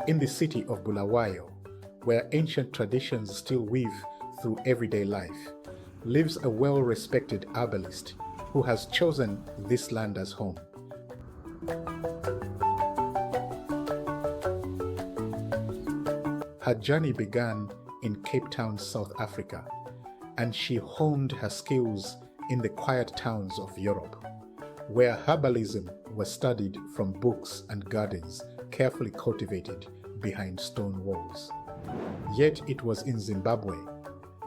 In the city of Bulawayo, where ancient traditions still weave through everyday life, lives a well-respected herbalist who has chosen this land as home. Her journey began in Cape Town, South Africa, and she honed her skills in the quiet towns of Europe, where herbalism was studied from books and gardens carefully cultivated behind stone walls. Yet it was in Zimbabwe,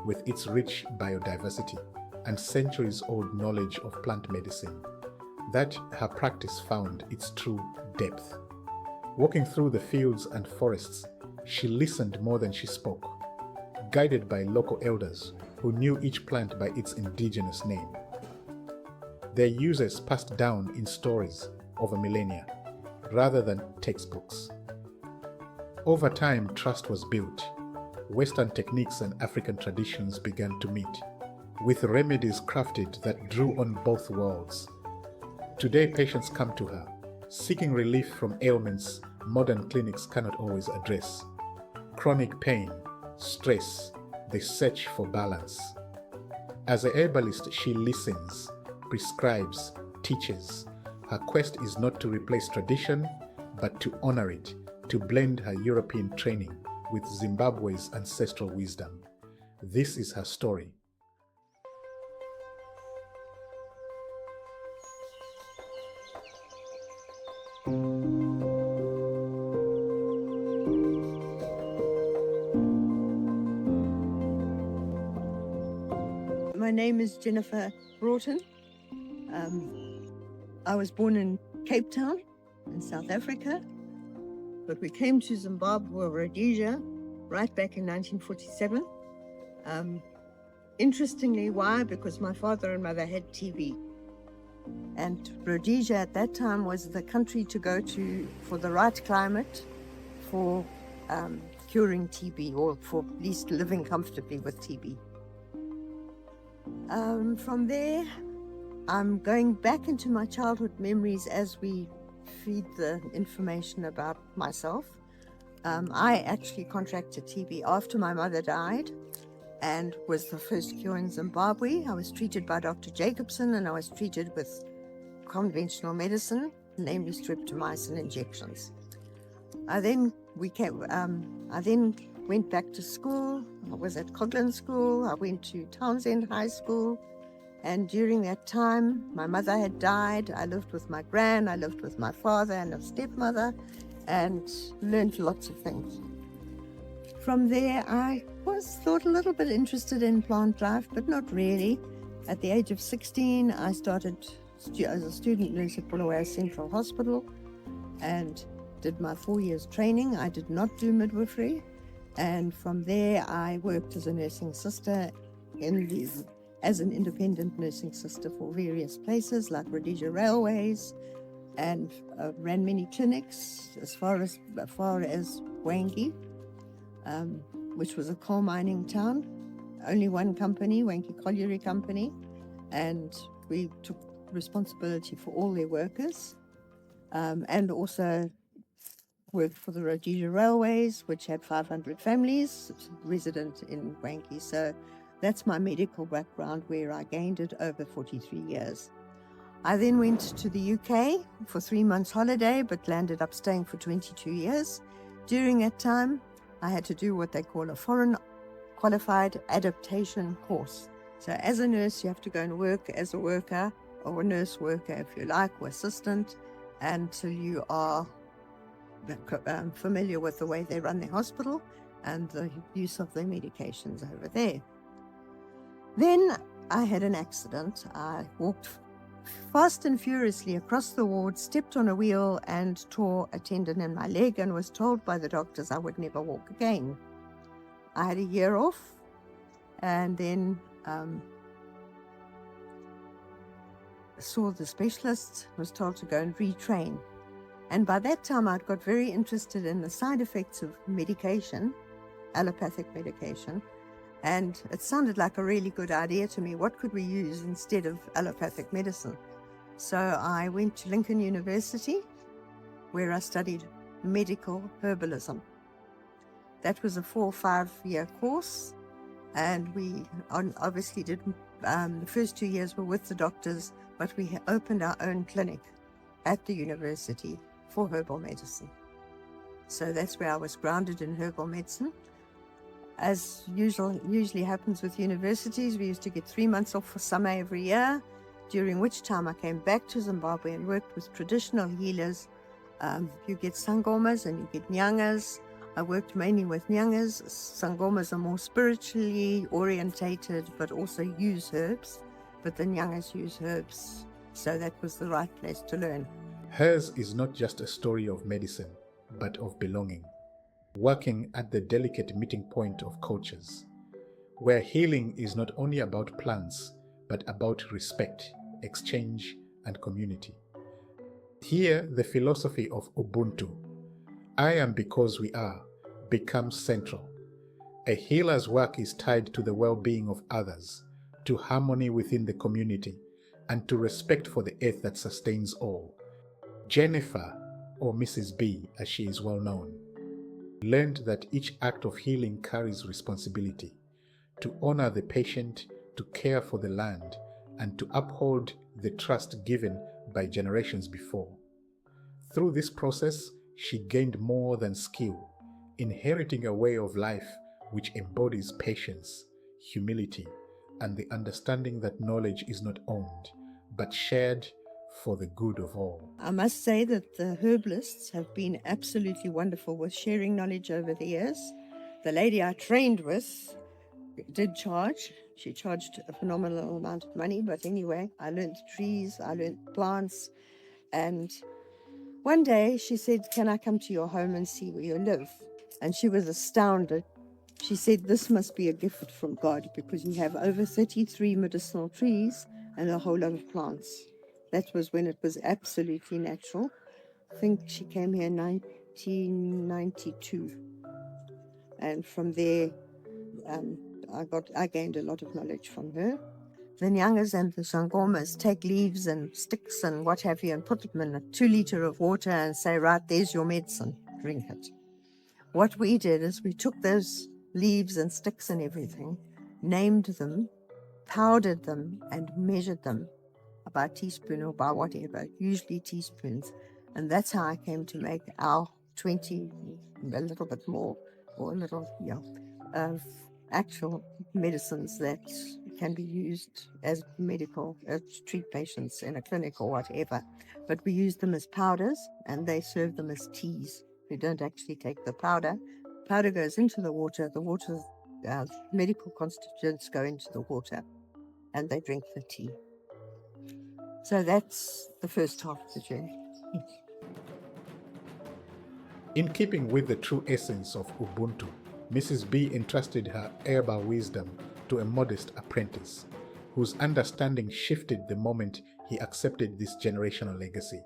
with its rich biodiversity and centuries-old knowledge of plant medicine, that her practice found its true depth. Walking through the fields and forests, she listened more than she spoke, guided by local elders who knew each plant by its indigenous name. Their uses passed down in stories over millennia, rather than textbooks. Over time, trust was built. Western techniques and African traditions began to meet, with remedies crafted that drew on both worlds. Today, patients come to her, seeking relief from ailments modern clinics cannot always address. Chronic pain, stress, the search for balance. As a herbalist, she listens, prescribes, teaches. Her quest is not to replace tradition, but to honor it, to blend her European training with Zimbabwe's ancestral wisdom. This is her story. My name is Jennifer Broughton. I was born in Cape Town in South Africa, but we came to Zimbabwe, Rhodesia, right back in 1947. Interestingly, why? Because my father and mother had TB. And Rhodesia at that time was the country to go to for the right climate for curing TB, or for at least living comfortably with TB. From there, I'm going back into my childhood memories as we feed the information about myself. I actually contracted TB after my mother died and was the first cure in Zimbabwe. I was treated by Dr. Jacobson, and I was treated with conventional medicine, namely streptomycin injections. I then went back to school. I was at Coghlan School. I went to Townsend High School. And during that time, my mother had died. I lived with my gran, I lived with my father and a stepmother, and learned lots of things. From there, I was thought a little bit interested in plant life, but not really. At the age of 16, I started as a student nurse at Bulawayo Central Hospital and did my 4 years training. I did not do midwifery. And from there, I worked as a nursing sister as an independent nursing sister for various places like Rhodesia Railways, and ran many clinics as far as Wangi, which was a coal mining town. Only one company, Wangi Colliery Company, and we took responsibility for all their workers, and also worked for the Rhodesia Railways, which had 500 families resident in Wangi. So that's my medical background, where I gained it over 43 years. I then went to the UK for 3 months holiday, but landed up staying for 22 years. During that time, I had to do what they call a foreign qualified adaptation course. So as a nurse, you have to go and work as a worker, or a nurse worker if you like, or assistant, until you are familiar with the way they run their hospital and the use of their medications over there. Then I had an accident. I walked fast and furiously across the ward, stepped on a wheel and tore a tendon in my leg, and was told by the doctors I would never walk again. I had a year off, and then saw the specialist, was told to go and retrain. And by that time, I'd got very interested in the side effects of medication, allopathic medication, and it sounded like a really good idea to me. What could we use instead of allopathic medicine? So I went to Lincoln University, where I studied medical herbalism. That was a 4 or 5 year course, and we obviously did, the first 2 years were with the doctors, but we opened our own clinic at the university for herbal medicine. So that's where I was grounded in herbal medicine. As usually happens with universities, we used to get 3 months off for summer every year, during which time I came back to Zimbabwe and worked with traditional healers. You get sangomas and you get nyangas. I worked mainly with nyangas. Sangomas are more spiritually orientated, but also use herbs. But the nyangas use herbs, so that was the right place to learn. Hers is not just a story of medicine, but of belonging, working at the delicate meeting point of cultures, where healing is not only about plants, but about respect, exchange, and community. Here, the philosophy of Ubuntu, I am because we are, becomes central. A healer's work is tied to the well-being of others, to harmony within the community, and to respect for the earth that sustains all. Jennifer, or Mrs. B as she is well known, learned that each act of healing carries responsibility, to honor the patient, to care for the land, and to uphold the trust given by generations before. Through this process, she gained more than skill, inheriting a way of life which embodies patience, humility, and the understanding that knowledge is not owned, but shared for the good of all. I must say that the herbalists have been absolutely wonderful with sharing knowledge over the years. The lady I trained with did charge. She charged a phenomenal amount of money, but anyway, I learned trees, I learned plants, and one day she said, "Can I come to your home and see where you live?" And she was astounded. She said, "This must be a gift from God, because you have over 33 medicinal trees and a whole lot of plants." That was when it was absolutely natural. I think she came here in 1992. And from there, I gained a lot of knowledge from her. The nyangas and the sangomas take leaves and sticks and what have you and put them in a 2 liter of water and say, "Right, there's your medicine, drink it." What we did is we took those leaves and sticks and everything, named them, powdered them, and measured them by teaspoon or by whatever, usually teaspoons. And that's how I came to make our 20, a little bit more, or a little, actual medicines that can be used as medical, to treat patients in a clinic or whatever. But we use them as powders, and they serve them as teas. We don't actually take the powder. Powder goes into the water, medical constituents go into the water, and they drink the tea. So that's the first half of the journey. In keeping with the true essence of Ubuntu, Mrs. B entrusted her herbal wisdom to a modest apprentice, whose understanding shifted the moment he accepted this generational legacy.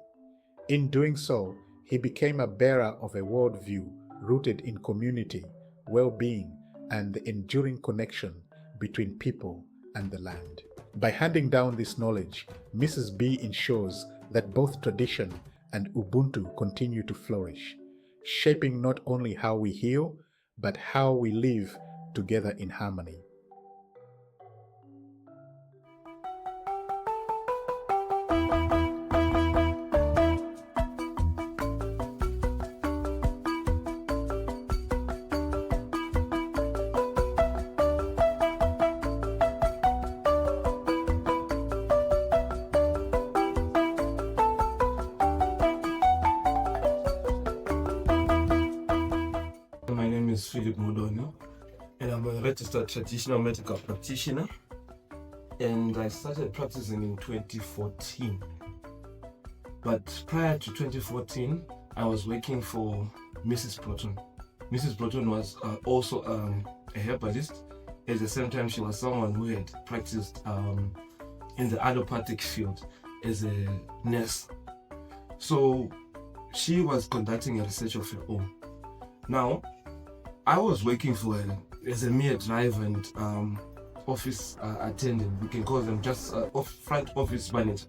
In doing so, he became a bearer of a worldview rooted in community, well-being, and the enduring connection between people and the land. By handing down this knowledge, Mrs. B ensures that both tradition and Ubuntu continue to flourish, shaping not only how we heal, but how we live together in harmony. My name is Philip Mudoni, and I'm a registered traditional medical practitioner, and I started practicing in 2014. But prior to 2014, I was working for Mrs. Proton. Mrs. Proton was also a herbalist. At the same time, she was someone who had practiced in the allopathic field. as a nurse. So she was conducting a research of her own. Now, I was working for her as a mere driver and office attendant. We can call them just front office manager,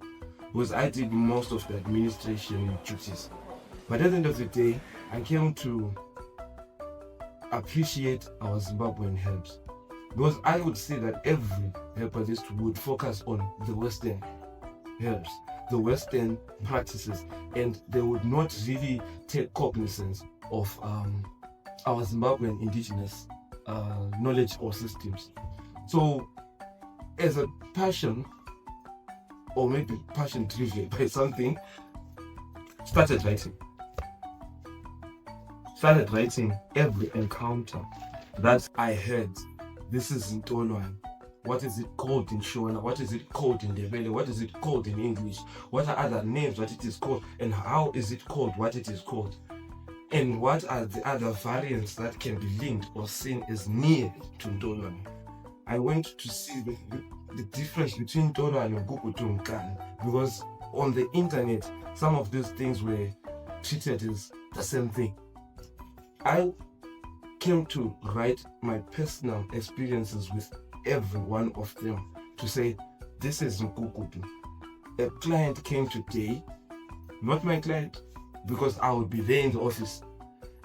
because I did most of the administration duties. But at the end of the day, I came to appreciate our Zimbabwean herbs, because I would say that every herbalist would focus on the Western herbs, the Western practices, and they would not really take cognizance of our Zimbabwean indigenous knowledge or systems. So, as a passion, or maybe passion driven by something, started writing every encounter that I had. This is in Ntolwane. What is it called in Shona? What is it called in Ndebele? What is it called in English? What are other names what it is called? And how is it called what it is called? And what are the other variants that can be linked or seen as near to Ntolwane? I went to see the difference between Ntolwane and Gukutumkan, because on the internet, some of these things were treated as the same thing. I came to write my personal experiences with every one of them to say, this is Nkukutu. A client came today, not my client, because I would be there in the office,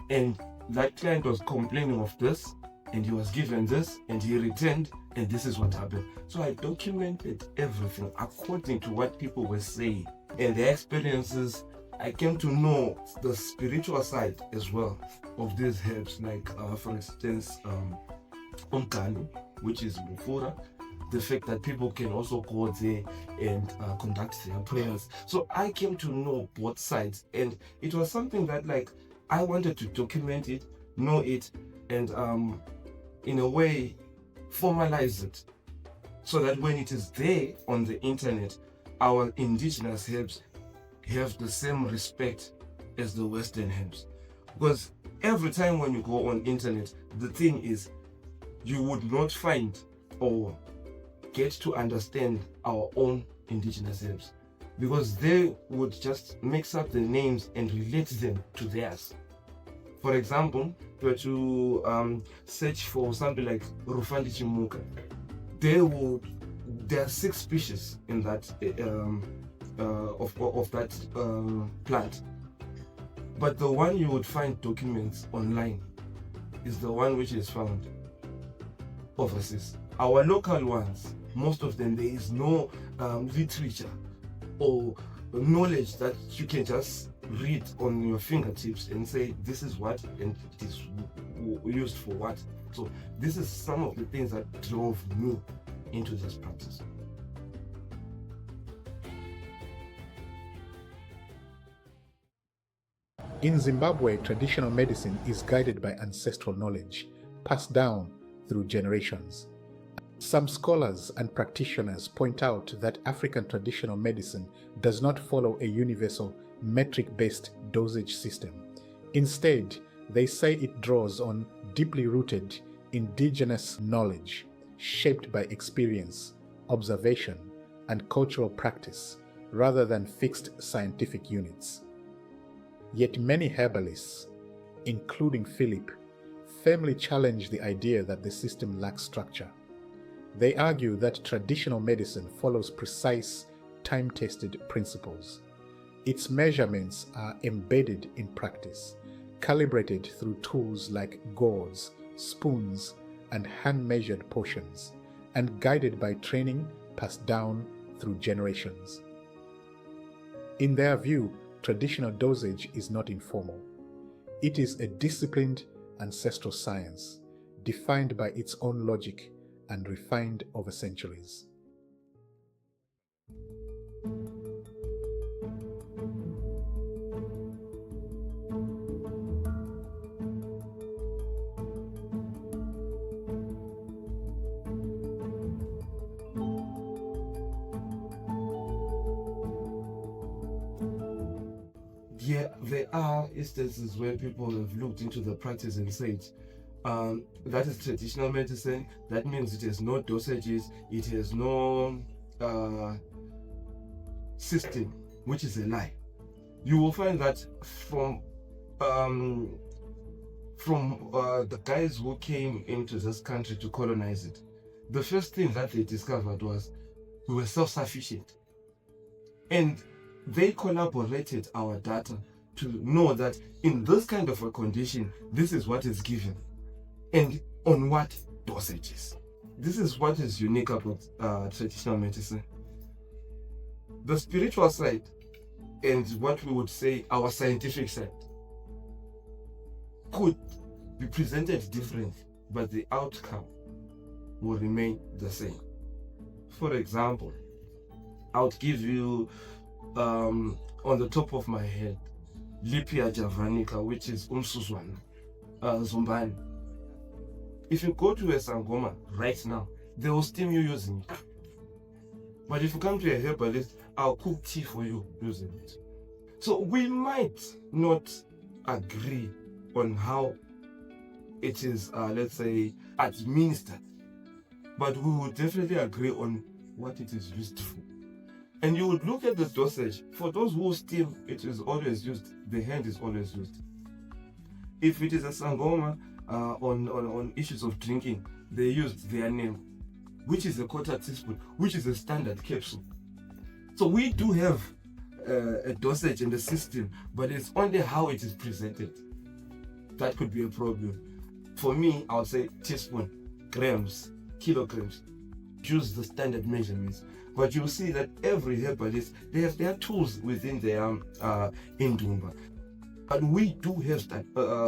and that client was complaining of this, and he was given this, and he returned, and this is what happened. So I documented everything according to what people were saying and their experiences. I came to know the spiritual side as well of these herbs, like for instance, Umkani, which is Mufura, the fact that people can also go there and conduct their prayers. So I came to know both sides, and it was something that, like, I wanted to document it, know it, and in a way formalize it, so that when it is there on the internet, our indigenous herbs have the same respect as the Western herbs. Because every time when you go on internet, the thing is, you would not find or get to understand our own indigenous herbs, because they would just mix up the names and relate them to theirs. For example, if you were to search for something like Rufandi Chimuka, there are 6 species in that of that plant, but the one you would find documents online is the one which is found overseas. Our local ones, most of them, there is no literature or knowledge that you can just read on your fingertips and say this is what and it is used for what. So this is some of the things that drove me into this practice. In Zimbabwe, traditional medicine is guided by ancestral knowledge, passed down through generations. Some scholars and practitioners point out that African traditional medicine does not follow a universal metric-based dosage system. Instead, they say it draws on deeply rooted indigenous knowledge, shaped by experience, observation, and cultural practice, rather than fixed scientific units. Yet many herbalists, including Philip, firmly challenge the idea that the system lacks structure. They argue that traditional medicine follows precise, time-tested principles. Its measurements are embedded in practice, calibrated through tools like gourds, spoons, and hand-measured portions, and guided by training passed down through generations. In their view, traditional dosage is not informal. It is a disciplined ancestral science, defined by its own logic and refined over centuries. Yeah, there are instances where people have looked into the practice and said, that is traditional medicine. That means it has no dosages, it has no system, which is a lie. You will find that from the guys who came into this country to colonize it, the first thing that they discovered was we were self-sufficient. And they collaborated our data to know that in this kind of a condition, this is what is given and on what dosages. This is what is unique about traditional medicine. The spiritual side and what we would say our scientific side could be presented differently, but the outcome will remain the same. For example, I would give you on the top of my head, Lipia javanica, which is umsuzwana, zombani. If you go to a sangoma right now, they will steam you using it. But if you come to a herbalist, I'll cook tea for you using it. So we might not agree on how it is, let's say, administered, but we will definitely agree on what it is used for. And you would look at the dosage. For those who steam, it is always used. The hand is always used. If it is a sangoma on issues of drinking, they used their name, which is a quarter teaspoon, which is a standard capsule. So we do have a dosage in the system, but it's only how it is presented that could be a problem. For me, I would say teaspoon, grams, kilograms. Use the standard measurements. But you'll see that every herbalist, they have their tools within their indumba. And we do have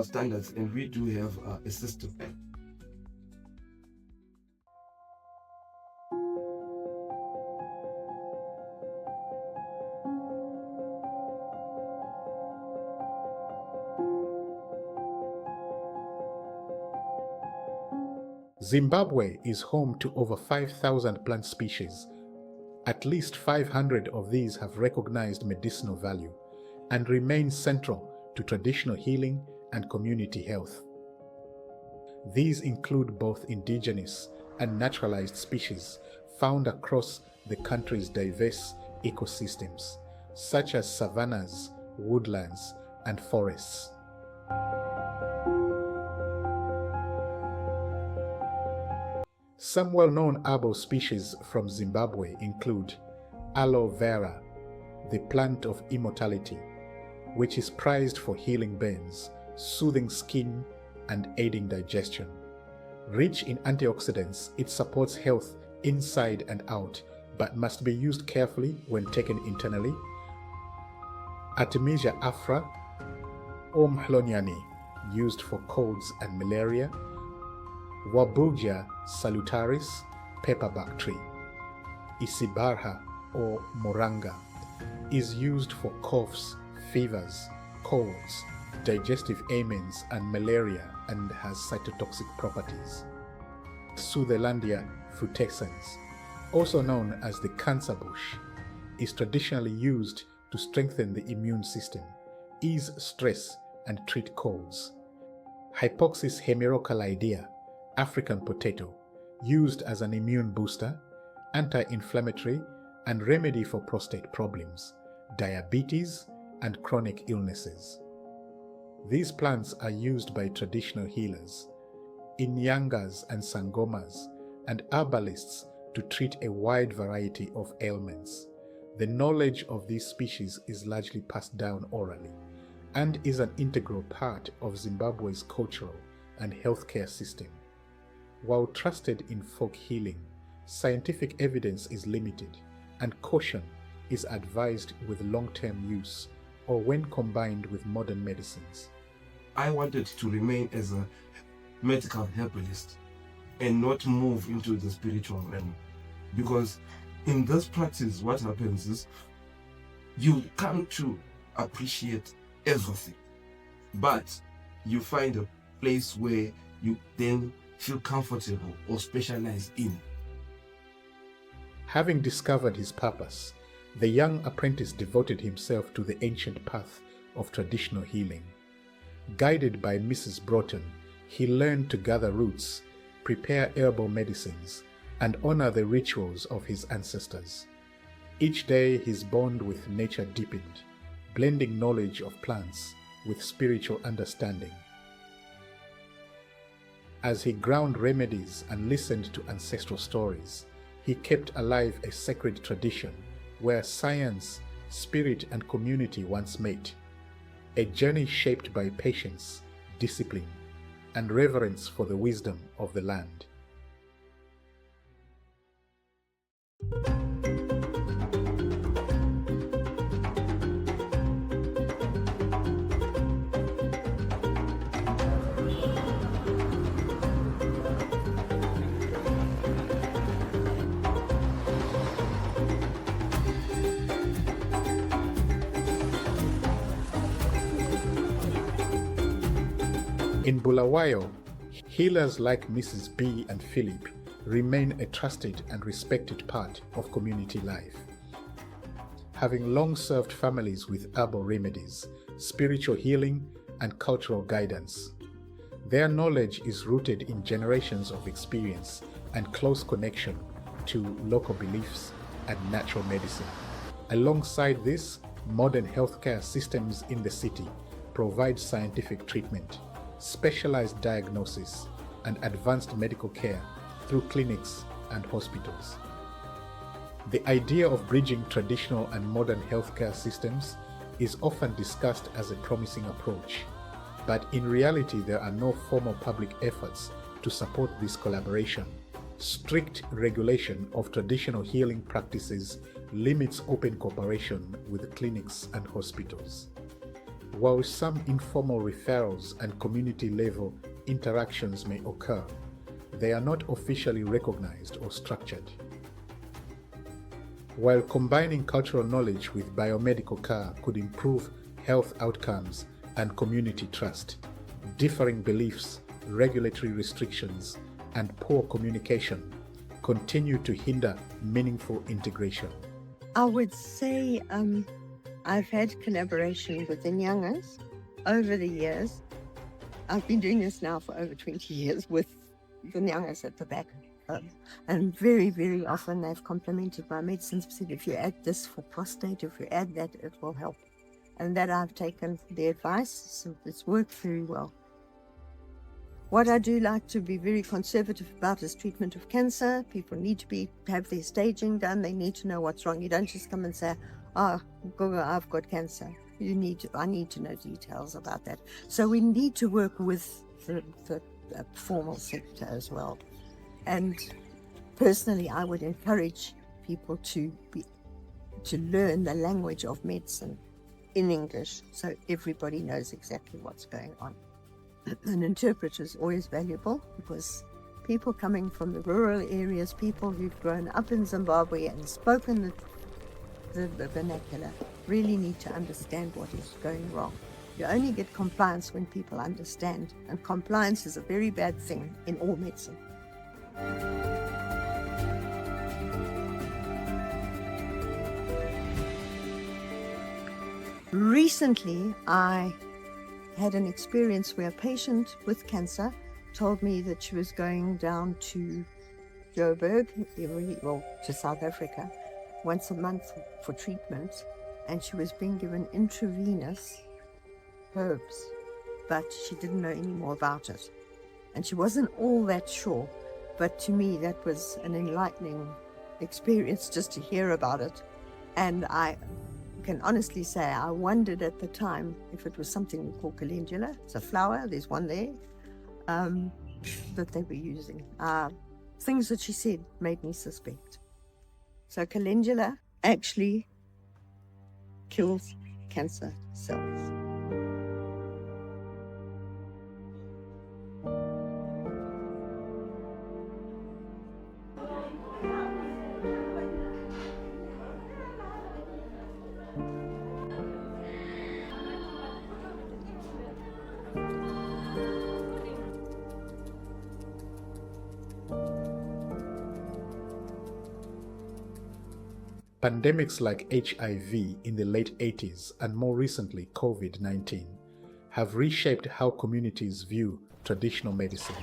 standards, and we do have a system. Zimbabwe is home to over 5,000 plant species. At least 500 of these have recognized medicinal value and remain central to traditional healing and community health. These include both indigenous and naturalized species found across the country's diverse ecosystems, such as savannas, woodlands, and forests. Some well-known herbal species from Zimbabwe include aloe vera, the plant of immortality, which is prized for healing burns, soothing skin, and aiding digestion. Rich in antioxidants, it supports health inside and out, but must be used carefully when taken internally. Artemisia afra, Omhlonyani, used for colds and malaria. Wabugia salutaris, pepperbark tree. Isibarha or moranga is used for coughs, fevers, colds, digestive ailments, and malaria, and has cytotoxic properties. Sutherlandia frutescens, also known as the cancer bush, is traditionally used to strengthen the immune system, ease stress, and treat colds. Hypoxis hemerocalidea, African potato, used as an immune booster, anti-inflammatory, and remedy for prostate problems, diabetes, and chronic illnesses. These plants are used by traditional healers, inyangas and sangomas, and herbalists to treat a wide variety of ailments. The knowledge of these species is largely passed down orally and is an integral part of Zimbabwe's cultural and healthcare system. While trusted in folk healing, scientific evidence is limited, and caution is advised with long-term use or when combined with modern medicines. I wanted to remain as a medical herbalist and not move into the spiritual realm, because in this practice what happens is you come to appreciate everything, but you find a place where you then feel comfortable or specialize in. Having discovered his purpose, the young apprentice devoted himself to the ancient path of traditional healing. Guided by Mrs. Broughton, he learned to gather roots, prepare herbal medicines, and honor the rituals of his ancestors. Each day his bond with nature deepened, blending knowledge of plants with spiritual understanding. As he ground remedies and listened to ancestral stories, he kept alive a sacred tradition where science, spirit, and community once met. A journey shaped by patience, discipline, and reverence for the wisdom of the land. In Bulawayo, healers like Mrs. B and Philip remain a trusted and respected part of community life. Having long served families with herbal remedies, spiritual healing, and cultural guidance, their knowledge is rooted in generations of experience and close connection to local beliefs and natural medicine. Alongside this, modern healthcare systems in the city provide scientific treatment, specialized diagnosis, and advanced medical care through clinics and hospitals. The idea of bridging traditional and modern healthcare systems is often discussed as a promising approach, but in reality there are no formal public efforts to support this collaboration. Strict regulation of traditional healing practices limits open cooperation with clinics and hospitals. While some informal referrals and community-level interactions may occur, they are not officially recognized or structured. While combining cultural knowledge with biomedical care could improve health outcomes and community trust, differing beliefs, regulatory restrictions, and poor communication continue to hinder meaningful integration. I would say I've had collaboration with the Nyangas over the years. I've been doing this now for over 20 years with the Nyangas at the back. And very, very often they've complimented my medicines, said if you add this for prostate, if you add that, it will help. And that I've taken the advice, so it's worked very well. What I do like to be very conservative about is treatment of cancer. People need to have their staging done. They need to know what's wrong. You don't just come and say, oh, I've got cancer. I need to know details about that. So we need to work with the formal sector as well. And personally, I would encourage people to learn the language of medicine in English, so everybody knows exactly what's going on. An interpreter is always valuable because people coming from the rural areas, people who've grown up in Zimbabwe and spoken the vernacular, really need to understand what is going wrong. You only get compliance when people understand, and compliance is a very bad thing in all medicine. Recently, I had an experience where a patient with cancer told me that she was going down to Joburg, to South Africa, once a month for treatment, and she was being given intravenous herbs, but she didn't know any more about it. And she wasn't all that sure, but to me that was an enlightening experience just to hear about it. And I can honestly say I wondered at the time if it was something we call calendula. It's a flower, there's one there, that they were using. Things that she said made me suspect. So calendula actually kills cancer cells. Pandemics like HIV in the late 80s and more recently COVID-19 have reshaped how communities view traditional medicine.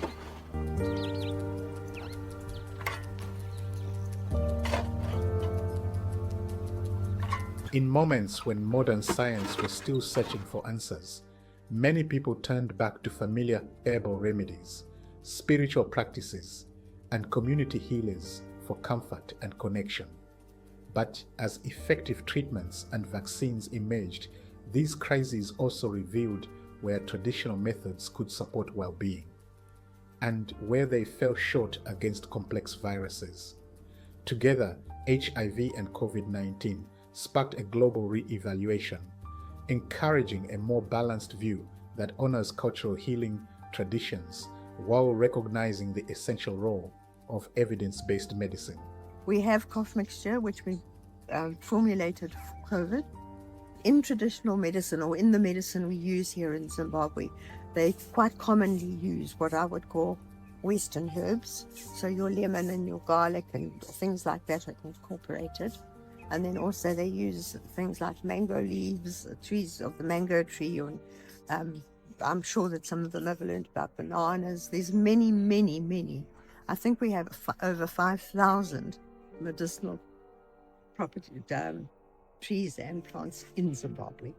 In moments when modern science was still searching for answers, many people turned back to familiar herbal remedies, spiritual practices, and community healers for comfort and connection. But as effective treatments and vaccines emerged, these crises also revealed where traditional methods could support well-being, and where they fell short against complex viruses. Together, HIV and COVID-19 sparked a global re-evaluation, encouraging a more balanced view that honors cultural healing traditions while recognizing the essential role of evidence-based medicine. We have cough mixture, which we formulated for COVID. In traditional medicine, or in the medicine we use here in Zimbabwe, they quite commonly use what I would call Western herbs. So your lemon and your garlic and things like that are incorporated. And then also they use things like mango leaves, trees of the mango tree, or I'm sure that some of them have learned about bananas. There's many, many, many. I think we have over 5,000 medicinal property trees and plants in Zimbabwe.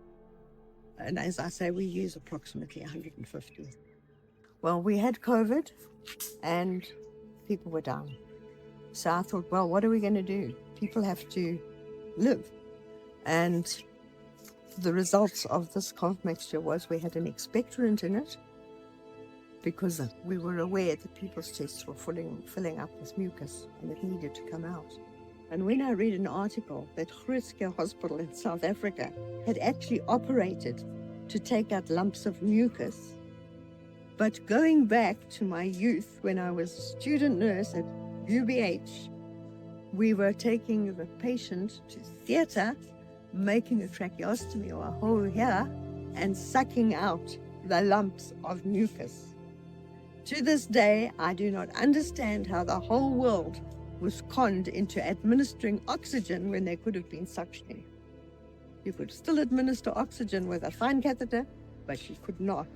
And as I say, we use approximately 150. Well, we had COVID and people were down. So I thought, well, what are we going to do? People have to live. And the results of this cough mixture was we had an expectorant in it, because we were aware that people's chests were filling up with mucus and it needed to come out. And when I read an article that Groote Hospital in South Africa had actually operated to take out lumps of mucus, but going back to my youth when I was a student nurse at UBH, we were taking the patient to theatre, making a tracheostomy or a hole here, and sucking out the lumps of mucus. To this day, I do not understand how the whole world was conned into administering oxygen when they could have been suctioning. You could still administer oxygen with a fine catheter, but you could not,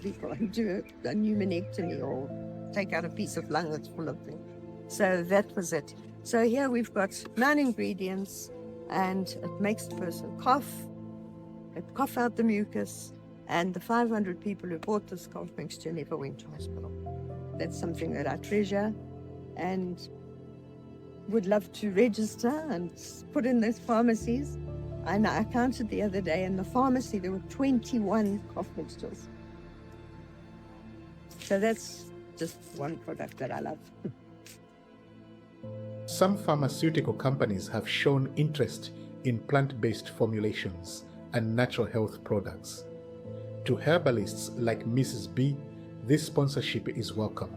people who do a pneumonectomy or take out a piece of lung that's full of things. So that was it. So here we've got 9 ingredients, and it makes the person cough, it cough out the mucus, and the 500 people who bought this cough mixture never went to hospital. That's something that I treasure and would love to register and put in those pharmacies. And I counted the other day, in the pharmacy there were 21 cough mixtures. So that's just one product that I love. Some pharmaceutical companies have shown interest in plant-based formulations and natural health products. To herbalists like Mrs. B, this sponsorship is welcome,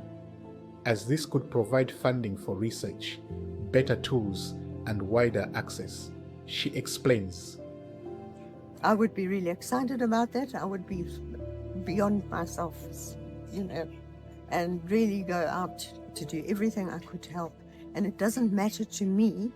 as this could provide funding for research, better tools, and wider access. She explains. I would be really excited about that. I would be beyond myself, and really go out to do everything I could to help. And it doesn't matter to me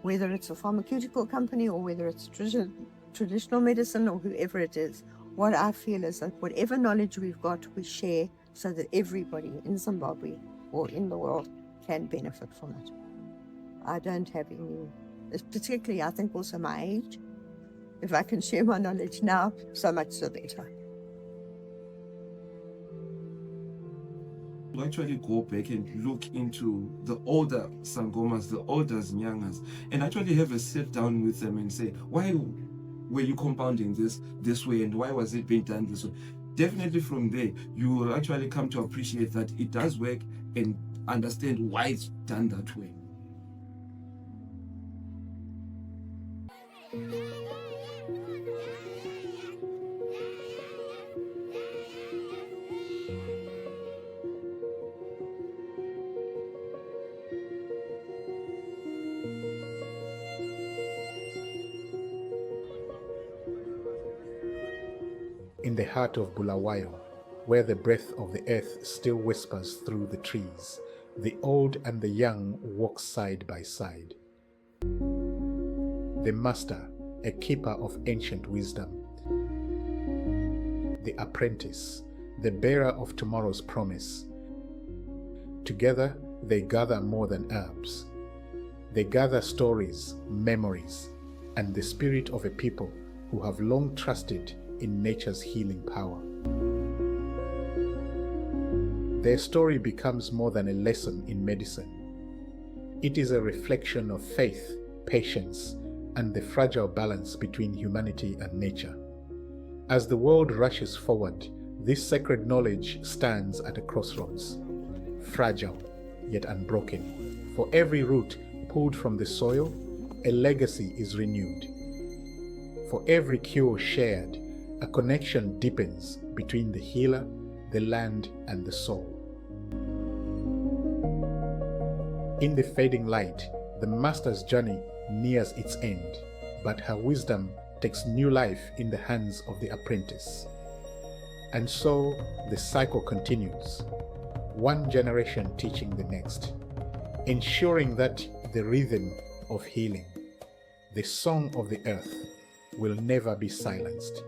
whether it's a pharmaceutical company or whether it's traditional medicine or whoever it is. What I feel is that whatever knowledge we've got, we share so that everybody in Zimbabwe or in the world can benefit from it. I don't have any, particularly I think also my age. If I can share my knowledge now, so much the better. We'll actually go back and look into the older Sangomas, the older Nyangas, and actually have a sit down with them and say, why were you compounding this way, and why was it being done this way? Definitely from there, you will actually come to appreciate that it does work and understand why it's done that way. In the heart of Bulawayo, where the breath of the earth still whispers through the trees, the old and the young walk side by side. The master, a keeper of ancient wisdom. The apprentice, the bearer of tomorrow's promise. Together, they gather more than herbs. They gather stories, memories, and the spirit of a people who have long trusted in nature's healing power. Their story becomes more than a lesson in medicine. It is a reflection of faith, patience, and the fragile balance between humanity and nature. As the world rushes forward, this sacred knowledge stands at a crossroads, fragile yet unbroken. For every root pulled from the soil, a legacy is renewed. For every cure shared, a connection deepens between the healer, the land, and the soul. In the fading light, the Master's journey nears its end, but her wisdom takes new life in the hands of the apprentice. And so the cycle continues, one generation teaching the next, ensuring that the rhythm of healing, the song of the earth, will never be silenced.